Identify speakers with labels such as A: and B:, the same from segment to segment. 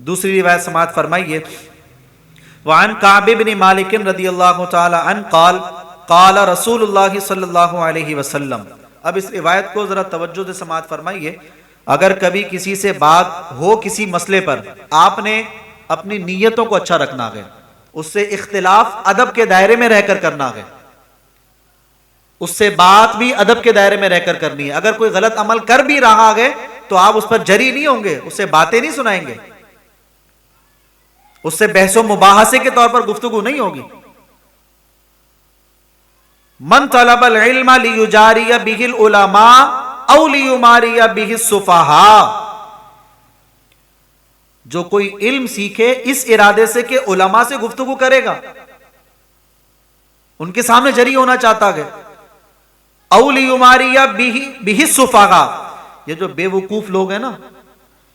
A: دوسری روایت سماعت فرمائیے، وعن کعب بن مالک رضی اللہ تعالی عنہ قال قال رسول اللہ صلی اللہ علیہ وسلم۔ اب اس روایت کو ذرا توجہ سے سماعت فرمائیے۔ اگر کبھی کسی سے بات ہو کسی مسئلے پر، آپ نے اپنی نیتوں کو اچھا رکھنا ہے، اس سے اختلاف ادب کے دائرے میں رہ کر کرنا ہے، اس سے بات بھی ادب کے دائرے میں رہ کر کرنی ہے۔ اگر کوئی غلط عمل کر بھی رہا ہے تو آپ اس پر جری نہیں ہوں گے، اس سے باتیں نہیں سنائیں گے، اس سے بحث و مباحثے کے طور پر گفتگو نہیں ہوگی۔ من طلب العلم لیجاری بہ العلماء او لیماری بہ السفہاء، جو کوئی علم سیکھے اس ارادے سے کہ علماء سے گفتگو کرے گا، ان کے سامنے جری ہونا چاہتا ہے، او لیماری بہ السفہاء، یہ جو بے وقوف لوگ ہیں نا،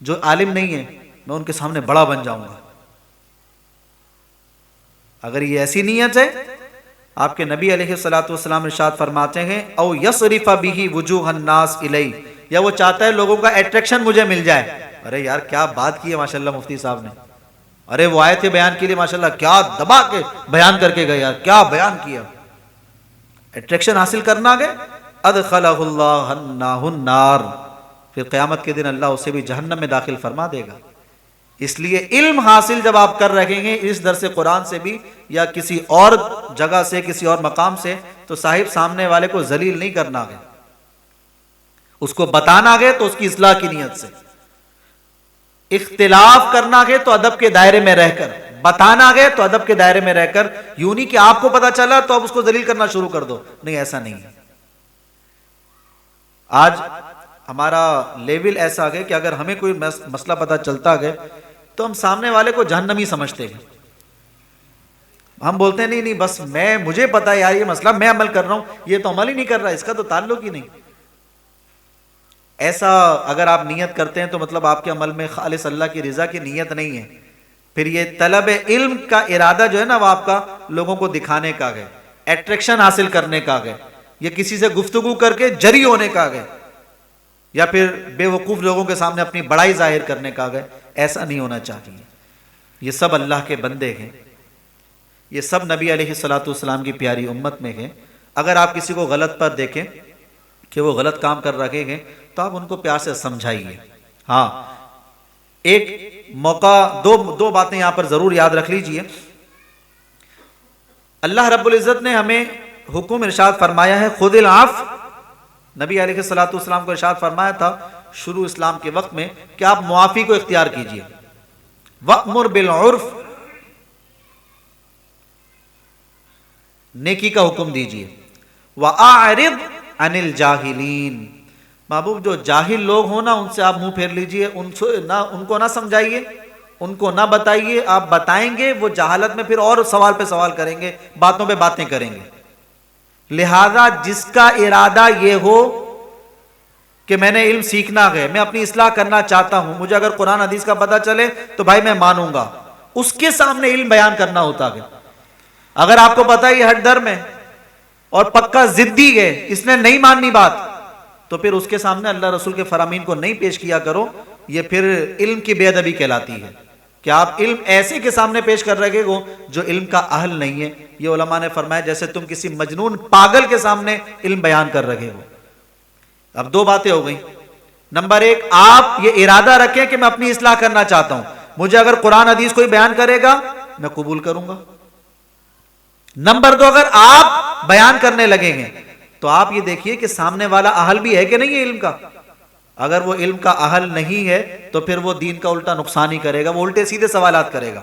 A: جو عالم نہیں ہیں، میں ان کے سامنے بڑا بن جاؤں گا۔ اگر یہ ایسی نیت ہے، آپ کے نبی علیہ الصلوۃ والسلام ارشاد فرماتے ہیں او یصرف بہ وجوہ الناس الی، یا وہ چاہتا ہے لوگوں کا اٹریکشن مجھے مل جائے۔ ارے یار کیا بات کی ہے ماشاءاللہ مفتی صاحب نے، ارے وہ آئے تھے بیان کے لیے ماشاءاللہ، کیا دبا کے بیان کر کے گئے، یار کیا بیان کیا، اٹریکشن حاصل کرنا گئے، ادخلہ اللہ النار، پھر قیامت کے دن اللہ اسے بھی جہنم میں داخل فرما دے گا۔ اس لیے علم حاصل جب آپ کر رہے ہیں اس درس قرآن سے بھی یا کسی اور جگہ سے کسی اور مقام سے، تو صاحب سامنے والے کو ذلیل نہیں کرنا ہے، اس کو بتانا ہے تو اس کی اصلاح کی نیت سے، اختلاف کرنا ہے تو ادب کے دائرے میں رہ کر، بتانا ہے تو ادب کے دائرے میں رہ کر، یوں نہیں کہ آپ کو پتا چلا تو اب اس کو ذلیل کرنا شروع کر دو، نہیں ایسا نہیں ہے۔ آج ہمارا لیول ایسا ہے کہ اگر ہمیں کوئی مسئلہ پتا چلتا ہے تو ہم سامنے والے کو جہنمی سمجھتے ہیں، ہم بولتے ہیں نہیں بس مجھے پتا ہے یار یہ مسئلہ میں عمل کر رہا ہوں، یہ تو عمل ہی نہیں کر رہا، اس کا تو تعلق ہی نہیں۔ ایسا اگر آپ نیت کرتے ہیں تو مطلب آپ کے عمل میں خالص اللہ کی رضا کی نیت نہیں ہے، پھر یہ طلب علم کا ارادہ جو ہے نا وہ آپ کا لوگوں کو دکھانے کا ہے، اٹریکشن حاصل کرنے کا ہے، یا کسی سے گفتگو کر کے جری ہونے کا ہے، یا پھر بے وقوف لوگوں کے سامنے اپنی بڑائی ظاہر کرنے کا ہے، ایسا نہیں ہونا چاہیے۔ یہ سب اللہ کے بندے ہیں، یہ سب نبی علیہ الصلوۃ والسلام کی پیاری امت میں ہیں۔ اگر آپ کسی کو غلط پر دیکھیں کہ وہ غلط کام کر رہے ہیں تو آپ ان کو پیار سے سمجھائیے۔ ہاں ایک موقع، دو باتیں یہاں پر ضرور یاد رکھ لیجئے۔ اللہ رب العزت نے ہمیں حکم ارشاد فرمایا ہے خذ العفو، نبی علیہ الصلوۃ والسلام کو ارشاد فرمایا تھا شروع اسلام کے وقت میں کہ آپ معافی کو اختیار کیجئے، وَأْمُرْ بِالْعُرْفِ، نیکی کا حکم دیجئے، وَأَعْرِضْ عَنِ الْجَاهِلِينَ، محبوب جو جاہل لوگ ہوں نا ان سے آپ منہ پھیر لیجئے، ان کو نہ سمجھائیے، ان کو نہ بتائیے، آپ بتائیں گے وہ جہالت میں پھر اور سوال پہ سوال کریں گے، باتوں پہ باتیں کریں گے۔ لہذا جس کا ارادہ یہ ہو کہ میں نے علم سیکھنا ہے، میں اپنی اصلاح کرنا چاہتا ہوں، مجھے اگر قرآن حدیث کا پتہ چلے تو بھائی میں مانوں گا، اس کے سامنے علم بیان کرنا ہوتا ہے۔ اگر آپ کو پتا یہ ہٹ در میں اور پکا ضدی ہے، اس نے نہیں ماننی بات، تو پھر اس کے سامنے اللہ رسول کے فرامین کو نہیں پیش کیا کرو، یہ پھر علم کی بے ادبی کہلاتی ہے کہ آپ علم ایسے کے سامنے پیش کر رہے ہو جو علم کا اہل نہیں ہے۔ یہ علماء نے فرمایا جیسے تم کسی مجنون پاگل کے سامنے علم بیان کر رہے ہو۔ اب دو باتیں ہو گئیں، نمبر ایک آپ یہ ارادہ رکھیں کہ میں اپنی اصلاح کرنا چاہتا ہوں، مجھے اگر قرآن حدیث کوئی بیان کرے گا میں قبول کروں گا۔ نمبر دو اگر آپ بیان کرنے لگیں گے تو آپ یہ دیکھیے کہ سامنے والا اہل بھی ہے کہ نہیں ہے علم کا۔ اگر وہ علم کا اہل نہیں ہے تو پھر وہ دین کا الٹا نقصان ہی کرے گا، وہ الٹے سیدھے سوالات کرے گا۔